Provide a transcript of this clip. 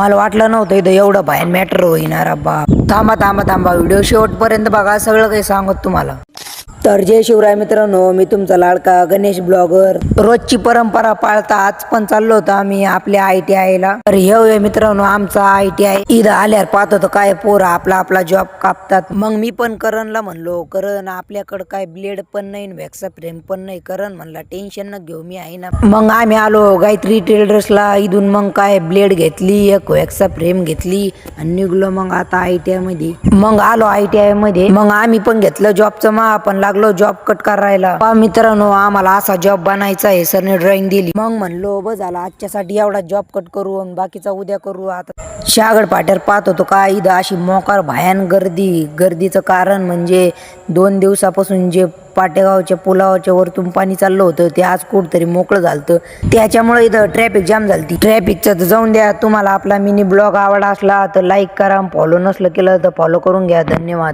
मला वाटलं नव्हतं इथं एवढं भयान मॅटर होईना बाप. थांबा थांबा थांबा, व्हिडिओ शेवटपर्यंत बघा, सगळं काही सांगत तुम्हाला. तर जय शिवराय मित्रांनो, मी तुमचा लाडका गणेश ब्लॉगर. रोजची परंपरा पाळता आज पण चाललो होतो आम्ही आपल्या ITI ला. तर हे मित्रांनो आमचा ITI. इथं आल्यावर पाहत होतो काय पोरं आपला आपला जॉब कापतात. मग मी पण करणला म्हणलो, करण आपल्याकडे काय ब्लेड पण नाही, वॅक्सा फ्रेम पण नाही. करण म्हणला टेन्शन न घेऊ, मी आहे ना. मग आम्ही आलो गायत्री टेलर्सला. इथून मग काय ब्लेड घेतली, एक वॅक्सा फ्रेम घेतली आणि निघलो मग आता ITI मध्ये. मग आलो ITI मध्ये. मग आम्ही पण घेतलं जॉबचं, मग आपण लागलो जॉब कट करायला. मित्रांनो आम्हाला असा जॉब बनायचा आहे, सरने ड्रॉइंग दिली. मग म्हणलो बस झाला आजच्यासाठी एवढा जॉब कट करू आणि बाकीचा उद्या करू. आता शागड पाट्यावर पाहत होतो काय इथं अशी मोकार भयान गर्दीचं कारण म्हणजे 2 दिवसापासून जे पाटेगावच्या पुलावच्या वरतून पाणी चाललं होतं ते आज कुठतरी मोकळं झालतं. त्याच्यामुळे इथं ट्रॅफिक जाम झालती. ट्रॅफिकचं तर जाऊन द्या. तुम्हाला आपला मिनी ब्लॉग आवडला असला तर लाईक करा, फॉलो नसलं केलं तर फॉलो करून घ्या. धन्यवाद.